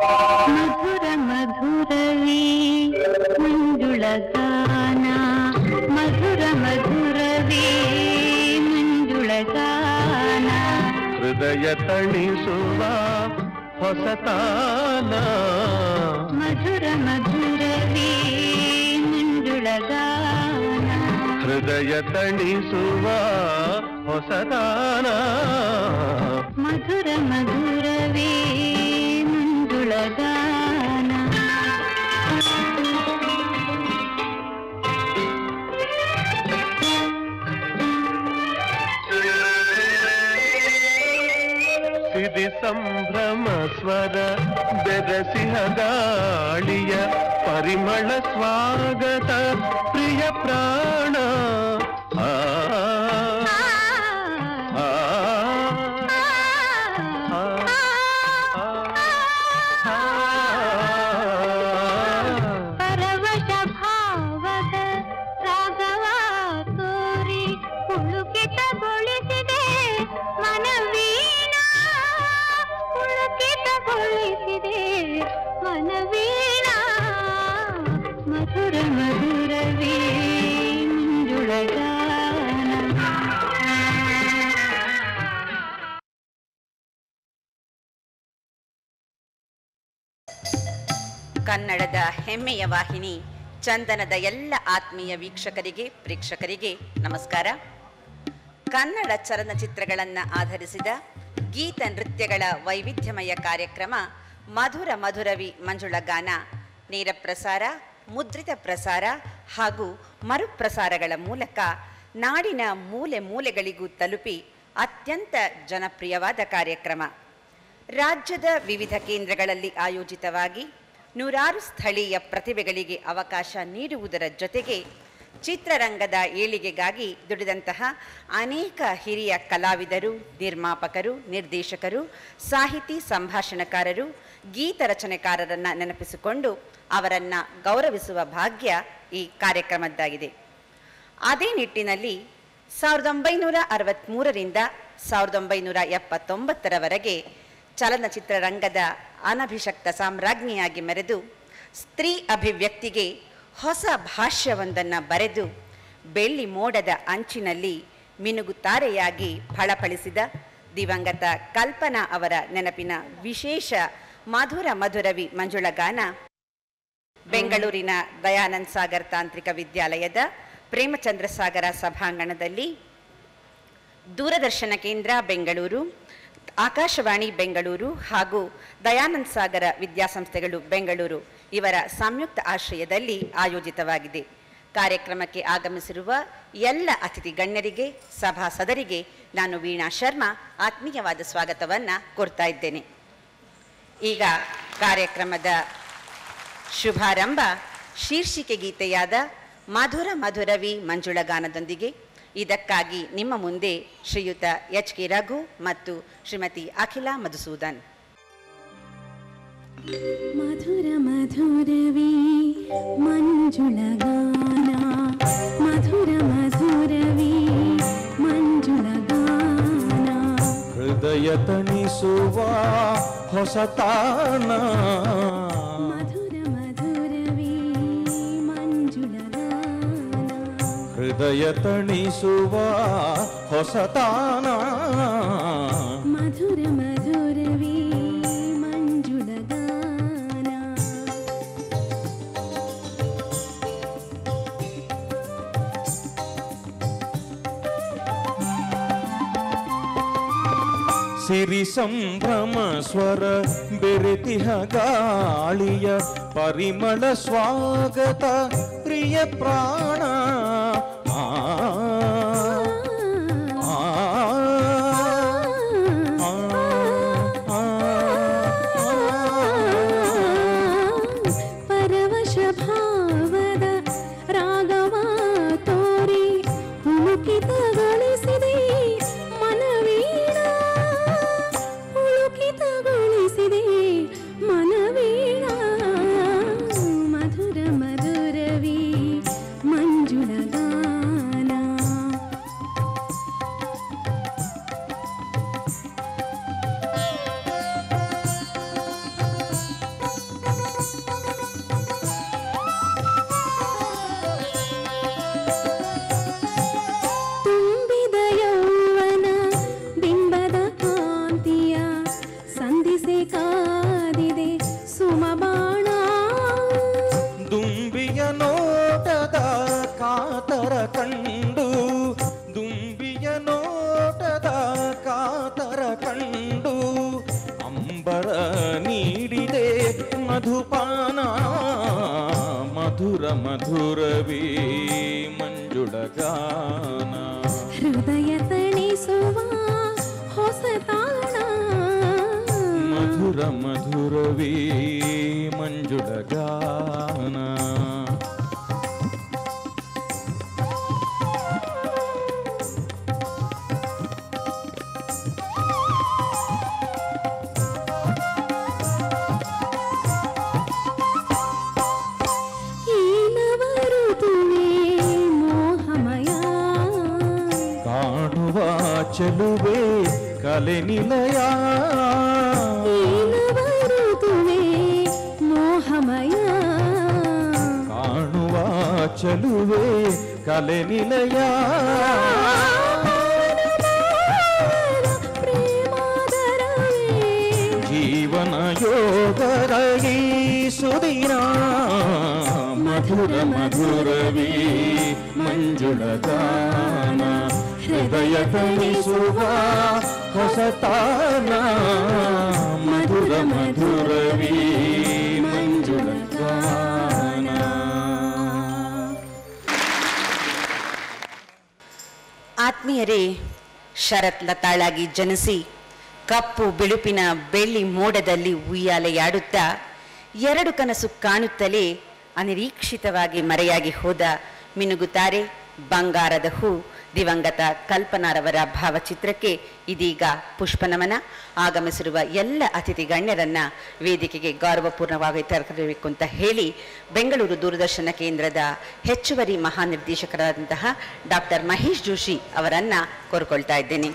ಮಧುರ ಮಧುರವೇ ಮಂಜುಳಗಾನ, ಮಧುರ ಮಧುರವೇ ಮಂಜುಳಗಾನ, ಹೃದಯ ತಣಿಸುವ ಹೊಸತಾನ, ಮಧುರ ಮಧುರವೇ ಮಂಜುಳಗಾನ, ಹೃದಯ ತಣಿಸುವ ಹೊಸತಾನ, ಮಧುರ ಮಧುರವೇ ಮಂಜುಳಗಾನ. ಸಿರಿ ಸಂಭ್ರಮ ಸ್ವರ ಬೆರಸಿಹ ಗಾಳಿಯ ಪರಿಮಳ ಸ್ವಾಗತ ಪ್ರಿಯ ಪ್ರಾಣ. ಪರವಶ ಭಾವದ ರಾಗವ ತೋರಿ ಪುಳುಕಿತಗೊಳಿಸಿದೆ ಮನವೀಣ, ಪುಳುಕಿತಗೊಳಿಸಿದೆ ಮನವೀಣ, ಮಧುರ ಮಧುರವೇ ಮಂಜುಳಗಾನ. ಕನ್ನಡದ ಹೆಮ್ಮೆಯ ವಾಹಿನಿ ಚಂದನದ ಎಲ್ಲ ಆತ್ಮೀಯ ವೀಕ್ಷಕರಿಗೆ ಪ್ರೇಕ್ಷಕರಿಗೆ ನಮಸ್ಕಾರ. ಕನ್ನಡ ಚಲನಚಿತ್ರಗಳನ್ನು ಆಧರಿಸಿದ ಗೀತ ನೃತ್ಯಗಳ ವೈವಿಧ್ಯಮಯ ಕಾರ್ಯಕ್ರಮ ಮಧುರ ಮಧುರವಿ ಮಂಜುಳಗಾನ ನೇರ ಪ್ರಸಾರ, ಮುದ್ರಿತ ಪ್ರಸಾರ ಹಾಗೂ ಮರುಪ್ರಸಾರಗಳ ಮೂಲಕ ನಾಡಿನ ಮೂಲೆ ಮೂಲೆಗಳಿಗೂ ತಲುಪಿ ಅತ್ಯಂತ ಜನಪ್ರಿಯವಾದ ಕಾರ್ಯಕ್ರಮ. ರಾಜ್ಯದ ವಿವಿಧ ಕೇಂದ್ರಗಳಲ್ಲಿ ಆಯೋಜಿತವಾಗಿ ನೂರಾರು ಸ್ಥಳೀಯ ಪ್ರತಿಭೆಗಳಿಗೆ ಅವಕಾಶ ನೀಡುವುದರ ಜೊತೆಗೆ ಚಿತ್ರರಂಗದ ಏಳಿಗೆಗಾಗಿ ದುಡಿದಂತಹ ಅನೇಕ ಹಿರಿಯ ಕಲಾವಿದರು, ನಿರ್ಮಾಪಕರು, ನಿರ್ದೇಶಕರು, ಸಾಹಿತಿ ಸಂಭಾಷಣಕಾರರು, ಗೀತ ರಚನೆಕಾರರನ್ನು ನೆನಪಿಸಿಕೊಂಡು ಅವರನ್ನು ಗೌರವಿಸುವ ಭಾಗ್ಯ ಈ ಕಾರ್ಯಕ್ರಮದ್ದಾಗಿದೆ. ಅದೇ ನಿಟ್ಟಿನಲ್ಲಿ 1963ರಿಂದ 1979ರವರೆಗೆ ಚಲನಚಿತ್ರರಂಗದ ಅನಭಿಷಕ್ತ ಸಾಮ್ರಾಜ್ಞಿಯಾಗಿ ಮೆರೆದು ಸ್ತ್ರೀ ಅಭಿವ್ಯಕ್ತಿಗೆ ಹೊಸ ಭಾಷ್ಯವೊಂದನ್ನು ಬರೆದು ಬೆಳ್ಳಿ ಮೋಡದ ಅಂಚಿನಲ್ಲಿ ಮಿನುಗುತ್ತಾರೆಯಾಗಿ ಫಳಫಳಿಸಿದ ದಿವಂಗತ ಕಲ್ಪನಾ ಅವರ ನೆನಪಿನ ವಿಶೇಷ ಮಧುರ ಮಧುರವಿ ಮಂಜುಳಗಾನ ಬೆಂಗಳೂರಿನ ದಯಾನಂದ ಸಾಗರ್ ತಾಂತ್ರಿಕ ವಿದ್ಯಾಲಯದ ಪ್ರೇಮಚಂದ್ರ ಸಾಗರ ಸಭಾಂಗಣದಲ್ಲಿ ದೂರದರ್ಶನ ಕೇಂದ್ರ ಬೆಂಗಳೂರು, ಆಕಾಶವಾಣಿ ಬೆಂಗಳೂರು ಹಾಗೂ ದಯಾನಂದ ಸಾಗರ ವಿದ್ಯಾಸಂಸ್ಥೆಗಳು ಬೆಂಗಳೂರು ಇವರ ಸಂಯುಕ್ತ ಆಶ್ರಯದಲ್ಲಿ ಆಯೋಜಿತವಾಗಿದೆ. ಕಾರ್ಯಕ್ರಮಕ್ಕೆ ಆಗಮಿಸಿರುವ ಎಲ್ಲ ಅತಿಥಿ ಗಣ್ಯರಿಗೆ, ಸಭಾಸದರಿಗೆ ನಾನು ವೀಣಾ ಶರ್ಮಾ ಆತ್ಮೀಯವಾದ ಸ್ವಾಗತವನ್ನು ಕೋರ್ತಾ ಇದ್ದೇನೆ. ಈಗ ಕಾರ್ಯಕ್ರಮದ ಶುಭಾರಂಭ ಶೀರ್ಷಿಕೆ ಗೀತೆಯಾದ ಮಧುರ ಮಧುರವಿ ಮಂಜುಳಗಾನದೊಂದಿಗೆ. ಇದಕ್ಕಾಗಿ ನಿಮ್ಮ ಮುಂದೆ ಶ್ರೀಯುತ ಎಚ್ ಕೆ ರಘು ಮತ್ತು ಶ್ರೀಮತಿ ಅಖಿಲಾ ಮಧುಸೂದನ್. ಮಧುರ ಮಧುರವೇ ಮಂಜುಳಗಾನ, ಮಧುರ ಮಧುರವೇ ಮಂಜುಳಗಾನ, ಹೃದಯ ತಣಿಸುವ ಹೊಸತಾನ, ಮಧುರ ಮಧುರವೇ ಮಂಜುಳಗಾನ, ಹೃದಯ ತಣಿಸುವ ಹೊಸತಾನ, ಮಧುರ ಮಧುರವೇ ಮಂಜುಳಗಾನ. ಸಿರಿ ಸಂಭ್ರಮ ಸ್ವರ ಬೆರೆತಿಹ ಗಾಳಿಯ ಪರಿಮಳ ಸ್ವಾಗತ ಪ್ರಿಯ ಪ್ರಾಣ. ಪರವಶ ಭಾವದ ರಾಗವ ತೋರಿ ಪುಳುಕಿತಗೊಳಿಸಿದೆ ಮನವೀಣ, ಪುಳುಕಿತಗೊಳಿಸಿದೆ ಮನವೀಣ, ಮಧುರ ಮಧುರವೇ ಮಂಜು ನೀಡಿದೆ ಮಧುಪಾನ ಮಧುರ ಮಧುರವೀ ಮಂಜುಳಗಾನ ಹೃದಯ ತಣಿಸುವ ಹೊಸ ತಾಣ ಮಧುರ ಮಧುರವೀ ಮಂಜುಳಗಾನ ಚಲುವೆ ಕಲೆ ನಿಲಯ ಋತುವೆ ಮೋಹಮಯ ಕಾಣುವ ಚಲುವೆ ಕಲೆ ನಿಲಯ ಜೀವನ ಯೋಗರಗಿ ಸುದಿನ ಮಧುರ ಮಧುರವೀ ಮಂಜುಳಗಾನ ಹೃದಯ ತಣಿಸುವ ಹೊಸತಾನ ಮಧುರ ಮಧುರವೀ ಮಂಜುಳಗಾನ. ಆತ್ಮೀಯರೇ, ಶರತ್ ಲತಾಳಾಗಿ ಜನಿಸಿ ಕಪ್ಪು ಬಿಳುಪಿನ ಬೆಳ್ಳಿ ಮೋಡದಲ್ಲಿ ಉಯ್ಯಾಲೆಯಾಡುತ್ತಾ ಎರಡು ಕನಸು ಕಾಣುತ್ತಲೇ ಅನಿರೀಕ್ಷಿತವಾಗಿ ಮರೆಯಾಗಿ ಹೋದ ಮಿನುಗುತ್ತಾರೆ ಬಂಗಾರದ ಹೂ ದಿವಂಗತ ಕಲ್ಪನಾರವರ ಭಾವಚಿತ್ರಕ್ಕೆ ಇದೀಗ ಪುಷ್ಪನಮನ. ಆಗಮಿಸಿರುವ ಎಲ್ಲ ಅತಿಥಿ ಗಣ್ಯರನ್ನ ವೇದಿಕೆಗೆ ಗೌರವಪೂರ್ಣವಾಗಿ ತರಬೇಕು ಅಂತ ಹೇಳಿ ಬೆಂಗಳೂರು ದೂರದರ್ಶನ ಕೇಂದ್ರದ ಹೆಚ್ಚುವರಿ ಮಹಾನಿರ್ದೇಶಕರಾದಂತಹ ಡಾಕ್ಟರ್ ಮಹೇಶ್ ಜೋಶಿ ಅವರನ್ನ ಕೋರಿಕೊಳ್ತಾ ಇದ್ದೇನೆ.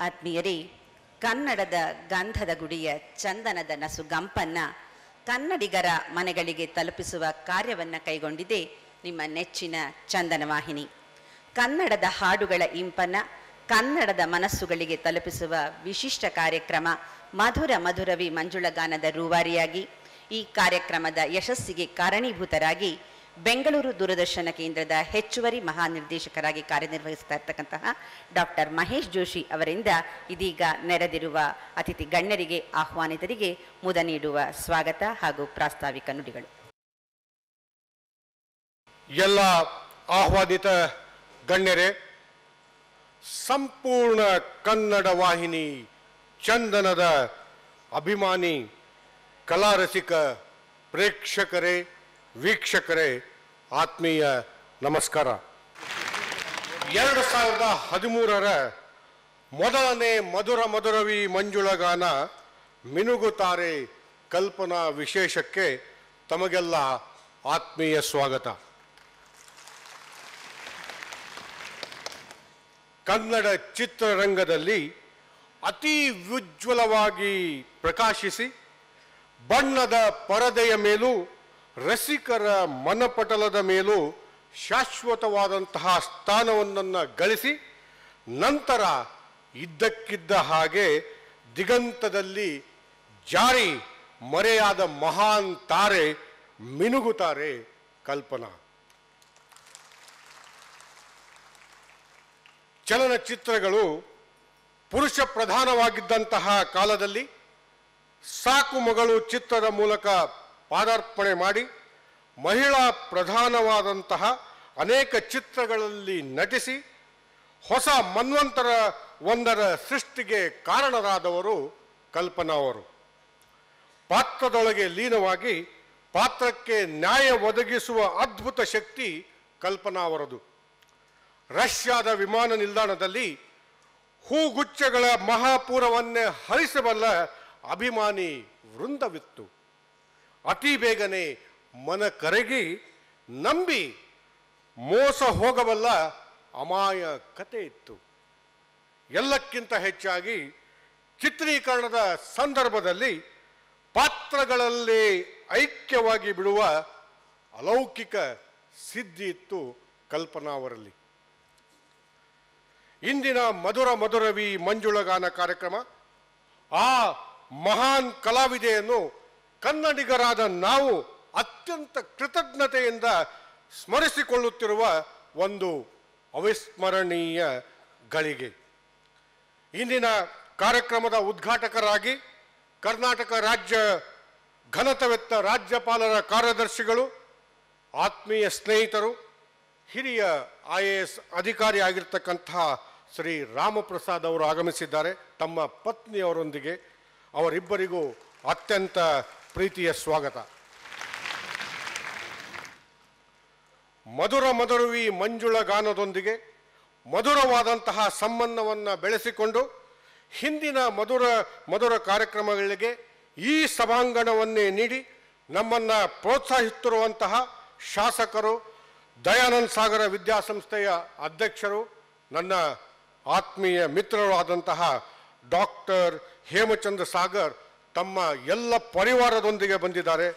ಆತ್ಮೀಯರೇ, ಕನ್ನಡದ ಗಂಧದ ಗುಡಿಯ ಚಂದನದ ನಸುಗಂಪನ್ನ ಕನ್ನಡಿಗರ ಮನೆಗಳಿಗೆ ತಲುಪಿಸುವ ಕಾರ್ಯವನ್ನ ಕೈಗೊಂಡಿದೆ ನಿಮ್ಮ ನೆಚ್ಚಿನ ಚಂದನ ವಾಹಿನಿ. ಕನ್ನಡದ ಹಾಡುಗಳ ಇಂಪನ್ನ ಕನ್ನಡದ ಮನಸ್ಸುಗಳಿಗೆ ತಲುಪಿಸುವ ವಿಶಿಷ್ಟ ಕಾರ್ಯಕ್ರಮ ಮಧುರ ಮಧುರವಿ ಮಂಜುಳಗಾನದ ರೂವಾರಿಯಾಗಿ ಈ ಕಾರ್ಯಕ್ರಮದ ಯಶಸ್ಸಿಗೆ ಕಾರಣೀಭೂತರಾಗಿ ಬೆಂಗಳೂರು ದೂರದರ್ಶನ ಕೇಂದ್ರದ ಹೆಚ್ಚುವರಿ ಮಹಾನಿರ್ದೇಶಕರಾಗಿ ಕಾರ್ಯನಿರ್ವಹಿಸ್ತಾ ಇರ್ತಕ್ಕಂತಹ ಡಾಕ್ಟರ್ ಮಹೇಶ್ ಜೋಶಿ ಅವರಿಂದ ಇದೀಗ ನೆರೆದಿರುವ ಅತಿಥಿ ಗಣ್ಯರಿಗೆ ಆಹ್ವಾನಿತರಿಗೆ ಮುದ ನೀಡುವ ಸ್ವಾಗತ ಹಾಗೂ ಪ್ರಾಸ್ತಾವಿಕ ನುಡಿಗಳು. ಎಲ್ಲ ಆಹ್ವಾನಿತ ಗಣ್ಯರೇ, ಸಂಪೂರ್ಣ ಕನ್ನಡ ವಾಹಿನಿ ಚಂದನದ ಅಭಿಮಾನಿ ಕಲಾರಸಿಕ ಪ್ರೇಕ್ಷಕರೇ, ವೀಕ್ಷಕರೇ, ಆತ್ಮೀಯ ನಮಸ್ಕಾರ. 2013 ಮೊದಲನೇ ಮಧುರ ಮಧುರವಿ ಮಂಜುಳಗಾನ ಮಿನುಗುತ್ತಾರೆ ಕಲ್ಪನಾ ವಿಶೇಷಕ್ಕೆ ತಮಗೆಲ್ಲ ಆತ್ಮೀಯ ಸ್ವಾಗತ. ಕನ್ನಡ ಚಿತ್ರರಂಗದಲ್ಲಿ ಅತಿ ಉಜ್ವಲವಾಗಿ ಪ್ರಕಾಶಿಸಿ ಬಣ್ಣದ ಪರದೆಯ ಮೇಲೂ ರಸಿಕರ ಮನಪಟಲದ ಮೇಲೂ ಶಾಶ್ವತವಾದಂತಹ ಸ್ಥಾನವನ್ನು ಗಳಿಸಿ ನಂತರ ಇದ್ದಕ್ಕಿದ್ದ ಹಾಗೆ ದಿಗಂತದಲ್ಲಿ ಜಾರಿ ಮರೆಯಾದ ಮಹಾನ್ ತಾರೆ ಮಿನುಗುತ್ತಾರೆ ಕಲ್ಪನಾ. ಚಲನಚಿತ್ರಗಳು ಪುರುಷ ಪ್ರಧಾನವಾಗಿದ್ದಂತಹ ಕಾಲದಲ್ಲಿ ಸಾಕು ಮಗಳು ಚಿತ್ರದ ಮೂಲಕ ಪಾದಾರ್ಪಣೆ ಮಾಡಿ ಮಹಿಳಾ ಪ್ರಧಾನವಾದಂತಹ ಅನೇಕ ಚಿತ್ರಗಳಲ್ಲಿ ನಟಿಸಿ ಹೊಸ ಮನ್ವಂತರ ಒಂದರ ಸೃಷ್ಟಿಗೆ ಕಾರಣರಾದವರು ಕಲ್ಪನಾ ಅವರು. ಪಾತ್ರದೊಳಗೆ ಲೀನವಾಗಿ ಪಾತ್ರಕ್ಕೆ ನ್ಯಾಯ ಒದಗಿಸುವ ಅದ್ಭುತ ಶಕ್ತಿ ಕಲ್ಪನಾ ಅವರದು. ರಷ್ಯಾದ ವಿಮಾನ ನಿಲ್ದಾಣದಲ್ಲಿ ಹೂಗುಚ್ಛಗಳ ಮಹಾಪೂರವನ್ನೇ ಹರಿಸಬಲ್ಲ ಅಭಿಮಾನಿ ವೃಂದವಿತ್ತು. ಅತಿ ಬೇಗನೆ ಮನ ಕರಗಿ ನಂಬಿ ಮೋಸ ಹೋಗಬಲ್ಲ ಅಮಾಯ ಕತೆ ಇತ್ತು. ಎಲ್ಲಕ್ಕಿಂತ ಹೆಚ್ಚಾಗಿ ಚಿತ್ರೀಕರಣದ ಸಂದರ್ಭದಲ್ಲಿ ಪಾತ್ರಗಳಲ್ಲಿ ಐಕ್ಯವಾಗಿ ಬಿಡುವ ಅಲೌಕಿಕ ಸಿದ್ಧಿ ಇತ್ತು ಕಲ್ಪನಾ ಅವರಲ್ಲಿ. ಇಂದಿನ ಮಧುರ ಮಧುರವಿ ಮಂಜುಳಗಾನ ಕಾರ್ಯಕ್ರಮ ಆ ಮಹಾನ್ ಕಲಾವಿದೆಯನ್ನು ಕನ್ನಡಿಗರಾದ ನಾವು ಅತ್ಯಂತ ಕೃತಜ್ಞತೆಯಿಂದ ಸ್ಮರಿಸಿಕೊಳ್ಳುತ್ತಿರುವ ಒಂದು ಅವಿಸ್ಮರಣೀಯ ಗಳಿಗೆ. ಇಂದಿನ ಕಾರ್ಯಕ್ರಮದ ಉದ್ಘಾಟಕರಾಗಿ ಕರ್ನಾಟಕ ರಾಜ್ಯ ಘನತೆವೆತ್ತ ರಾಜ್ಯಪಾಲರ ಕಾರ್ಯದರ್ಶಿಗಳು, ಆತ್ಮೀಯ ಸ್ನೇಹಿತರು, ಹಿರಿಯ IAS ಅಧಿಕಾರಿ ಆಗಿರ್ತಕ್ಕಂತಹ ಶ್ರೀ ರಾಮಪ್ರಸಾದ್ ಅವರು ಆಗಮಿಸಿದ್ದಾರೆ. ತಮ್ಮ ಪತ್ನಿಯವರೊಂದಿಗೆ ಅವರಿಬ್ಬರಿಗೂ ಅತ್ಯಂತ ಪ್ರೀತಿಯ ಸ್ವಾಗತ. ಮಧುರ ಮಧುರವಿ ಮಂಜುಳ ಗಾನದೊಂದಿಗೆ ಮಧುರವಾದಂತಹ ಸಂಬಂಧವನ್ನು ಬೆಳೆಸಿಕೊಂಡು ಹಿಂದಿನ ಮಧುರ ಕಾರ್ಯಕ್ರಮಗಳಿಗೆ ಈ ಸಭಾಂಗಣವನ್ನೇ ನೀಡಿ ನಮ್ಮನ್ನು ಪ್ರೋತ್ಸಾಹಿಸುತ್ತಿರುವಂತಹ ಶಾಸಕರು, ದಯಾನಂದ ಸಾಗರ ವಿದ್ಯಾಸಂಸ್ಥೆಯ ಅಧ್ಯಕ್ಷರು, ನನ್ನ ಆತ್ಮೀಯ ಮಿತ್ರರು ಆದಂತಹ ಡಾಕ್ಟರ್ ಹೇಮಚಂದ್ರ ಸಾಗರ್ ತಮ್ಮ ಎಲ್ಲ ಪರಿವಾರದೊಂದಿಗೆ ಬಂದಿದ್ದಾರೆ.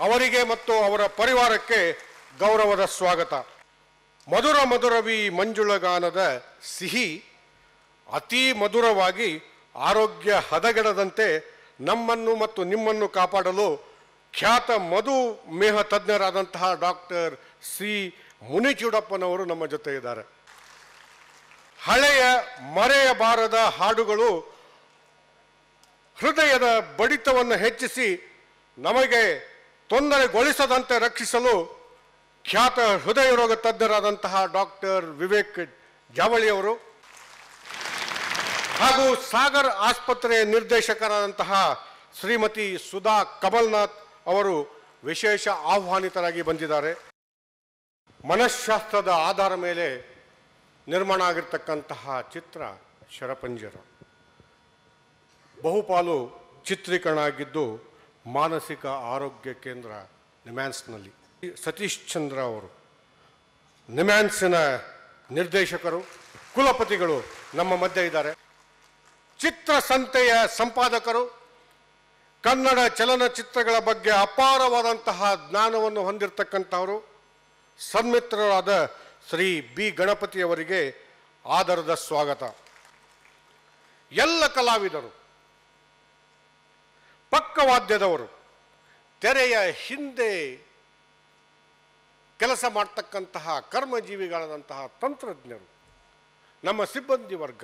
ಅವರಿಗೆ ಮತ್ತು ಅವರ ಪರಿವಾರಕ್ಕೆ ಗೌರವದ ಸ್ವಾಗತ. ಮಧುರ ಮಧುರವಿ ಮಂಜುಳಗಾನದ ಸಿಹಿ ಅತೀ ಮಧುರವಾಗಿ ಆರೋಗ್ಯ ಹದಗೆಡದಂತೆ ನಮ್ಮನ್ನು ಮತ್ತು ನಿಮ್ಮನ್ನು ಕಾಪಾಡಲು ಖ್ಯಾತ ಮಧುಮೇಹ ತಜ್ಞರಾದಂತಹ ಡಾಕ್ಟರ್ ಸಿ ಮುನಿಚೂಡಪ್ಪನವರು ನಮ್ಮ ಜೊತೆ ಇದ್ದಾರೆ. ಹಳೆಯ ಮರೆಯಬಾರದ ಹಾಡುಗಳು ಹೃದಯದ ಬಡಿತವನ್ನು ಹೆಚ್ಚಿಸಿ ನಮಗೆ ತೊಂದರೆಗೊಳಿಸದಂತೆ ರಕ್ಷಿಸಲು ಖ್ಯಾತ ಹೃದಯ ರೋಗ ತಜ್ಞರಾದಂತಹ ಡಾಕ್ಟರ್ ವಿವೇಕ್ ಜಾವಳಿಯವರು ಹಾಗೂ ಸಾಗರ್ ಆಸ್ಪತ್ರೆಯ ನಿರ್ದೇಶಕರಾದಂತಹ ಶ್ರೀಮತಿ ಸುಧಾ ಕಮಲ್ನಾಥ್ ಅವರು ವಿಶೇಷ ಆಹ್ವಾನಿತರಾಗಿ ಬಂದಿದ್ದಾರೆ. ಮನಃಶಾಸ್ತ್ರದ ಆಧಾರ ಮೇಲೆ ನಿರ್ಮಾಣ ಆಗಿರ್ತಕ್ಕಂತಹ ಚಿತ್ರ ಶರಪಂಜರ ಬಹುಪಾಲು ಚಿತ್ರೀಕರಣ ಆಗಿದ್ದು ಮಾನಸಿಕ ಆರೋಗ್ಯ ಕೇಂದ್ರ ನಿಮ್ಯಾನ್ಸ್ನಲ್ಲಿ. ಸತೀಶ್ ಚಂದ್ರ ಅವರು ನಿಮ್ಯಾನ್ಸಿನ ನಿರ್ದೇಶಕರು, ಕುಲಪತಿಗಳು ನಮ್ಮ ಮಧ್ಯೆ ಇದ್ದಾರೆ. ಚಿತ್ರಸಂತೆಯ ಸಂಪಾದಕರು, ಕನ್ನಡ ಚಲನಚಿತ್ರಗಳ ಬಗ್ಗೆ ಅಪಾರವಾದಂತಹ ಜ್ಞಾನವನ್ನು ಹೊಂದಿರತಕ್ಕಂಥವರು, ಸನ್ಮಿತ್ರರಾದ ಶ್ರೀ ಬಿ ಗಣಪತಿಯವರಿಗೆ ಆದರದ ಸ್ವಾಗತ. ಎಲ್ಲ ಕಲಾವಿದರು, ಪಕ್ಕವಾದ್ಯದವರು, ತೆರೆಯ ಹಿಂದೆ ಕೆಲಸ ಮಾಡ್ತಕ್ಕಂತಹ ಕರ್ಮಜೀವಿಗಳಾದಂತಹ ತಂತ್ರಜ್ಞರು, ನಮ್ಮ ಸಿಬ್ಬಂದಿ ವರ್ಗ,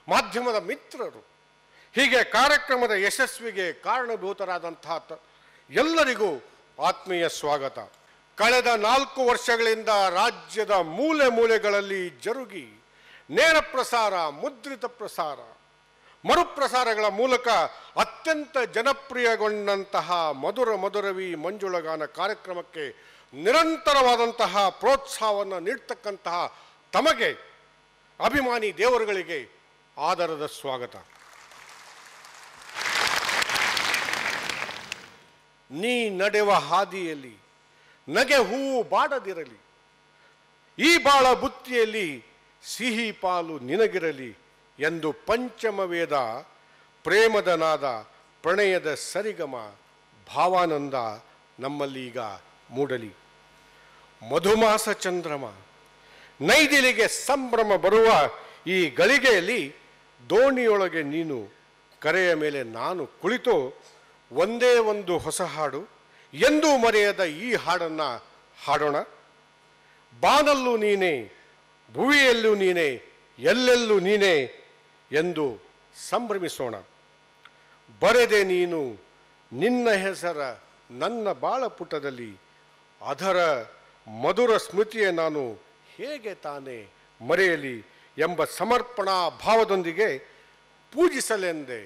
ಮಾಧ್ಯಮದ ಮಿತ್ರರು, ಹೀಗೆ ಕಾರ್ಯಕ್ರಮದ ಯಶಸ್ವಿಗೆ ಕಾರಣಭೂತರಾದಂತಹ ಎಲ್ಲರಿಗೂ ಆತ್ಮೀಯ ಸ್ವಾಗತ. ಕಳೆದ 4 ವರ್ಷಗಳಿಂದ ರಾಜ್ಯದ ಮೂಲೆ ಮೂಲೆಗಳಲ್ಲಿ ಜರುಗಿ ನೇರ ಪ್ರಸಾರ, ಮುದ್ರಿತ ಪ್ರಸಾರ, ಮರುಪ್ರಸಾರಗಳ ಮೂಲಕ ಅತ್ಯಂತ ಜನಪ್ರಿಯಗೊಂಡಂತಹ ಮಧುರ ಮಧುರವಿ ಮಂಜುಳಗಾನ ಕಾರ್ಯಕ್ರಮಕ್ಕೆ ನಿರಂತರವಾದಂತಹ ಪ್ರೋತ್ಸಾಹವನ್ನು ನೀಡ್ತಕ್ಕಂತಹ ತಮಗೆ, ಅಭಿಮಾನಿ ದೇವರುಗಳಿಗೆ ಆದರದ ಸ್ವಾಗತ. ನೀ ನಡೆವ ಹಾದಿಯಲ್ಲಿ ನಗೆ ಹೂವು ಬಾಡದಿರಲಿ, ಈ ಬಾಳ ಬುತ್ತಿಯಲ್ಲಿ ಸಿಹಿ ಪಾಲು ನಿನಗಿರಲಿ ಎಂದು ಪಂಚಮ ವೇದ, ಪ್ರೇಮದ ನಾದ, ಪ್ರಣಯದ ಸರಿಗಮ, ಭಾವಾನಂದ ನಮ್ಮಲ್ಲೀಗ ಮೂಡಲಿ. ಮಧುಮಾಸ ಚಂದ್ರಮ, ನೈದಿಲಿಗೆ ಸಂಭ್ರಮ ಬರುವ ಈ ಗಳಿಗೆಯಲ್ಲಿ ದೋಣಿಯೊಳಗೆ ನೀನು, ಕರೆಯ ಮೇಲೆ ನಾನು ಕುಳಿತು ಒಂದೇ ಒಂದು ಹೊಸ ಹಾಡು, ಎಂದೂ ಮರೆಯದ ಈ ಹಾಡನ್ನು ಹಾಡೋಣ. ಬಾನಲ್ಲೂ ನೀನೇ, ಭುವಿಯಲ್ಲೂ ನೀನೇ, ಎಲ್ಲೆಲ್ಲೂ ನೀನೇ ಎಂದು ಸಂಭ್ರಮಿಸೋಣ. ಬರೆದೆ ನೀನು ನಿನ್ನ ಹೆಸರ ನನ್ನ ಬಾಳಪುಟದಲ್ಲಿ, ಅದರ ಮಧುರ ಸ್ಮೃತಿಯ ನಾನು ಹೇಗೆ ತಾನೇ ಮರೆಯಲಿ ಎಂಬ ಸಮರ್ಪಣಾ ಭಾವದೊಂದಿಗೆ ಪೂಜಿಸಲೆಂದೆ,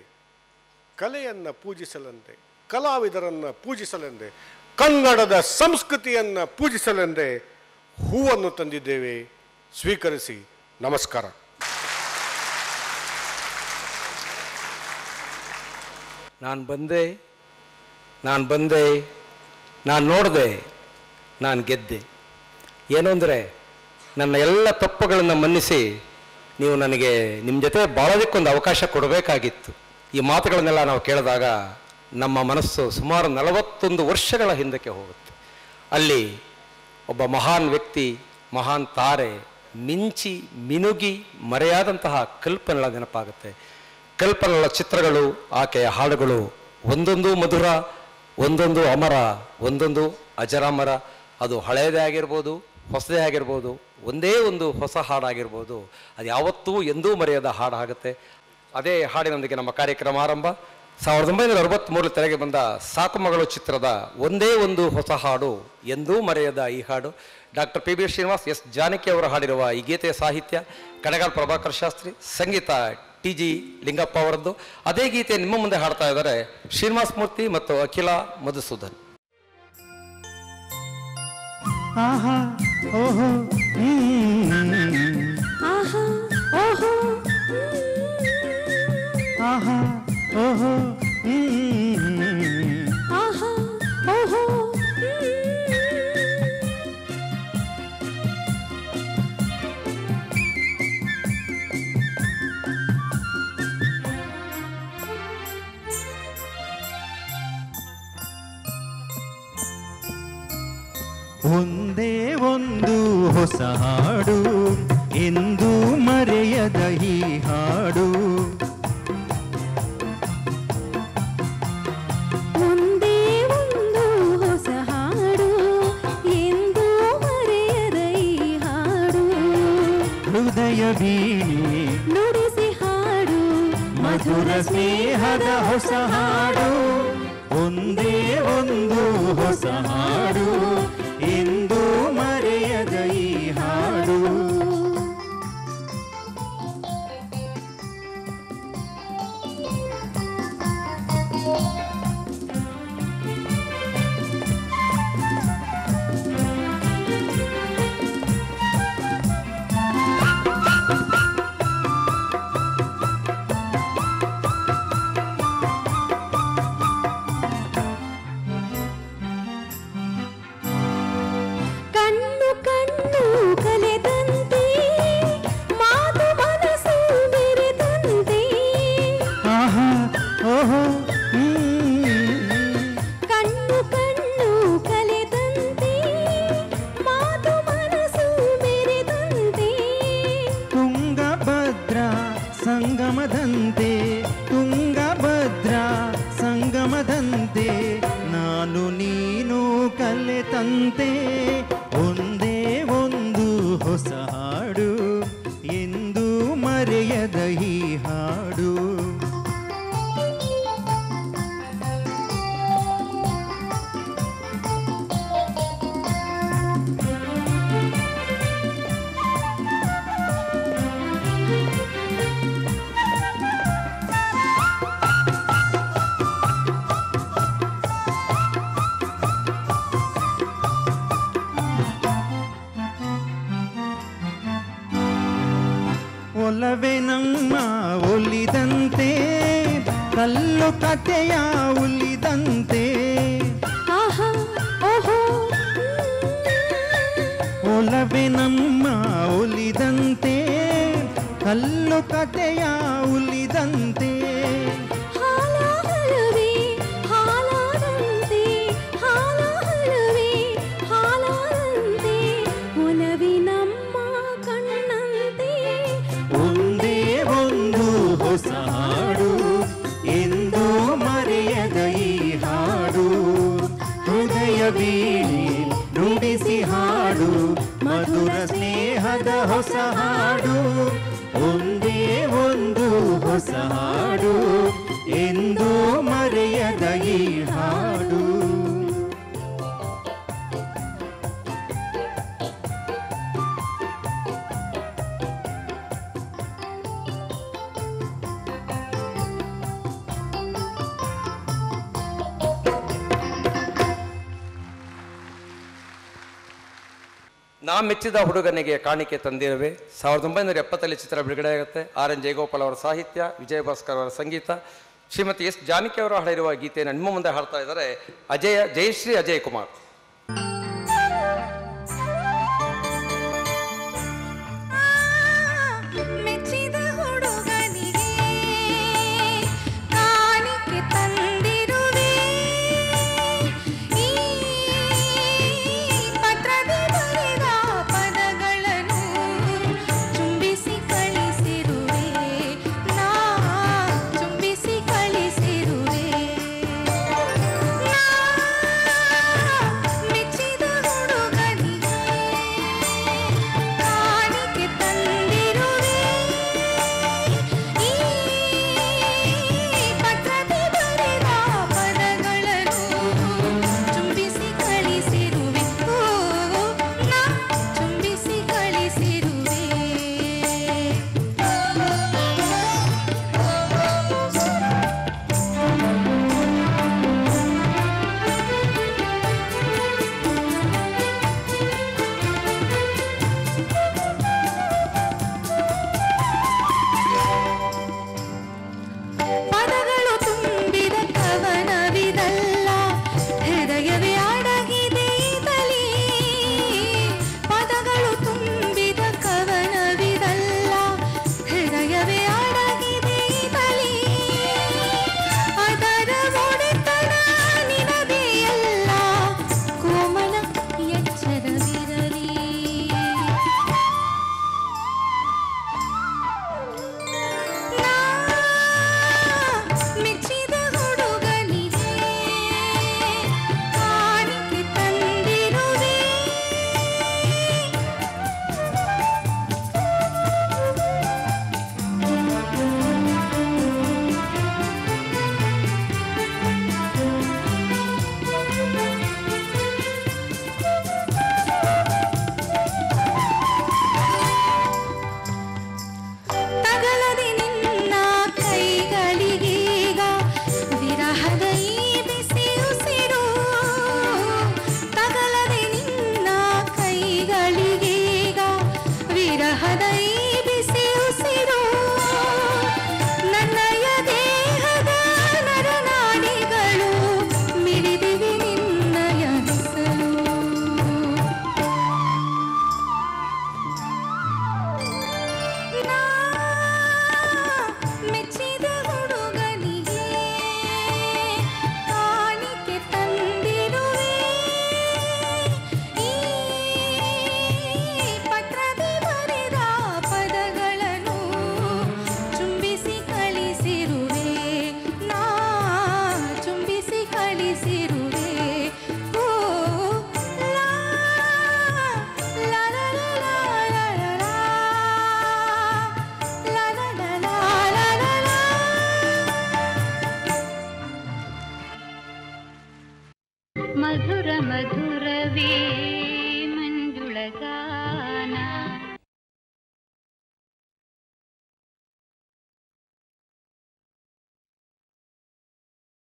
ಕಲೆಯನ್ನು ಪೂಜಿಸಲೆಂದೆ, ಕಲಾವಿದರನ್ನು ಪೂಜಿಸಲೆಂದೆ, ಕನ್ನಡದ ಸಂಸ್ಕೃತಿಯನ್ನು ಪೂಜಿಸಲೆಂದೆ ಹೂವನ್ನು ತಂದಿದ್ದೇವೆ, ಸ್ವೀಕರಿಸಿ. ನಮಸ್ಕಾರ. ನಾನು ಬಂದೆ, ನಾನು ನೋಡಿದೆ, ನಾನು ಗೆದ್ದೆ. ಏನು ಅಂದರೆ, ನನ್ನ ಎಲ್ಲ ತಪ್ಪುಗಳನ್ನು ಮನ್ನಿಸಿ ನೀವು ನನಗೆ ನಿಮ್ಮ ಜೊತೆ ಬಾಳೋದಕ್ಕೊಂದು ಅವಕಾಶ ಕೊಡಬೇಕಾಗಿತ್ತು. ಈ ಮಾತುಗಳನ್ನೆಲ್ಲ ನಾವು ಕೇಳಿದಾಗ ನಮ್ಮ ಮನಸ್ಸು ಸುಮಾರು 41 ವರ್ಷಗಳ ಹಿಂದಕ್ಕೆ ಹೋಗುತ್ತೆ. ಅಲ್ಲಿ ಒಬ್ಬ ಮಹಾನ್ ವ್ಯಕ್ತಿ, ಮಹಾನ್ ತಾರೆ ಮಿಂಚಿ ಮಿನುಗಿ ಮರೆಯಾದಂತಹ ಕಲ್ಪನೆಗಳ ನೆನಪಾಗುತ್ತೆ. ಕಲ್ಪನೆಗಳ ಚಿತ್ರಗಳು, ಆಕೆಯ ಹಾಡುಗಳು ಒಂದೊಂದು ಮಧುರ, ಒಂದೊಂದು ಅಮರ, ಒಂದೊಂದು ಅಜರಾಮರ. ಅದು ಹಳೆಯದೇ ಆಗಿರ್ಬೋದು, ಹೊಸದೇ ಆಗಿರ್ಬೋದು, ಒಂದೇ ಒಂದು ಹೊಸ ಹಾಡಾಗಿರ್ಬೋದು, ಅದು ಯಾವತ್ತೂ ಎಂದೂ ಮರೆಯದ ಹಾಡು ಆಗುತ್ತೆ. ಅದೇ ಹಾಡಿನೊಂದಿಗೆ ನಮ್ಮ ಕಾರ್ಯಕ್ರಮ ಆರಂಭ. 1963 ತೆರೆಗೆ ಬಂದ ಸಾಕು ಮಗಳು ಚಿತ್ರದ ಒಂದೇ ಒಂದು ಹೊಸ ಹಾಡು, ಎಂದೂ ಮರೆಯದ ಈ ಹಾಡು. Doctor P B Srinivas, S Janaki ಅವರು ಹಾಡಿರುವ ಈ ಗೀತೆಯ ಸಾಹಿತ್ಯ ಕಣಗಾಲ್ ಪ್ರಭಾಕರ್ ಶಾಸ್ತ್ರಿ, ಸಂಗೀತ ಟಿ ಜಿ ಲಿಂಗಪ್ಪ ಅವರದ್ದು. ಅದೇ ಗೀತೆ ನಿಮ್ಮ ಮುಂದೆ ಹಾಡ್ತಾ ಇದ್ದಾರೆ ಶ್ರೀನಿವಾಸ್ ಮೂರ್ತಿ ಮತ್ತು ಅಖಿಲಾ ಮಧುಸೂದನ್. ಆಹಾ ಓಹೋ ಆಹಾ ಓಹೋ ಆಹಾ ಓಹೋ ಆಹಾ ಓಹೋ ಒಂದೇ ಒಂದು ಹೊಸ ಹಾಡು, ಎಂದೂ ಮರೆಯದ ಈ ಹಾಡು. ಒಂದೇ ಒಂದು ಹೊಸ ಹಾಡು, ಎಂದೂ ಮರೆಯದ ಈ ಹಾಡು. ಹೃದಯ ವೀಣೆ ನುಡಿಸಿ ಹಾಡು, ಮಧುರ ಸ್ನೇಹದ ಹೊಸ ಹಾಡು. ಒಂದೇ ಒಂದು ಹೊಸ ಹಾಡು, ಎಂದೂ ಮರೆಯದ ಈ ಹಾಡು. ಕಣ್ಣು ಕಣ್ಣು ಕಲೆದಂತೆ, ಮಾತು ಮನಸ್ಸು ಬೆರೆದಂತೆ. ಆಹಾ ಓಹೋ ಕಣ್ಣು ಕಣ್ಣು ಕಲೆದಂತೆ, ಮಾತು ಮನಸ್ಸು ಬೆರೆದಂತೆ. ತುಂಗಭದ್ರಾ ಸಂಗಮದಂತೆ, ತುಂಗಭದ್ರಾ ಸಂಗಮದಂತೆ, ನಾನು ನೀನು ಕಲೆತಂತೆ. ಒಂದೇ ಒಂದು ಹೊಸ ಹಾಡು, ಎಂದೂ ಮರೆಯದ ಈ ಹಾಡು. ಒಲವೇ ನಮ್ಮ ಒಲಿದಂತೆ, ಕಲ್ಲು ಕಥೆಯ ಉಲಿದಂತೆ. ಆಹಾ ಓಹೋ ಒಲವೇ ನಮ್ಮ ಒಲಿದಂತೆ, ಕಲ್ಲು ಕಥೆಯ ಉಲಿದಂತೆ. ಹಾಲ ಹಲವೇ ಹಾಲಾದಂತೆ, ಹಾಲ ಹಲವೇ ಹಾಲಾದಂತೆ. ಒಲವಿ ನಮ್ಮ ಕಣ್ಣಂತೆ. ಒಂದೇ ಒಂದು ಹೊಸ ಹಾಡು, ಎಂದೂ ಮರೆಯದ ಈ ಹಾಡು. ಹೃದಯ ವೀಣೆ ನುಡಿಸಿ ಹಾಡು, ಮಧುರ ಸ್ನೇಹದ ಹೊಸ ಹಾಡು. ಒಂದೇ ಒಂದು ಹೊಸ ಹಾಡು, ಎಂದೂ ಮರೆಯದ ಈ ಹಾಡು. ನಾ ಮೆಚ್ಚಿದ ಹುಡುಗನಿಗೆ ಕಾಣಿಕೆ ತಂದಿರುವೆ. 1970 ಚಿತ್ರ ಬಿಡುಗಡೆ ಆಗುತ್ತೆ. ಆರ್ ಎನ್ ಜಯಗೋಪಾಲ್ ಅವರ ಸಾಹಿತ್ಯ, ವಿಜಯ ಭಾಸ್ಕರ್ ಅವರ ಸಂಗೀತ, ಶ್ರೀಮತಿ ಎಸ್ ಜಾನಕಿ ಅವರು ಹಾಡಿರುವ ಗೀತೆಯನ್ನು ನಿಮ್ಮ ಮುಂದೆ ಹಾಡ್ತಾ ಇದ್ದಾರೆ ಜಯಶ್ರೀ ಅಜಯ್ ಕುಮಾರ್. ಹದ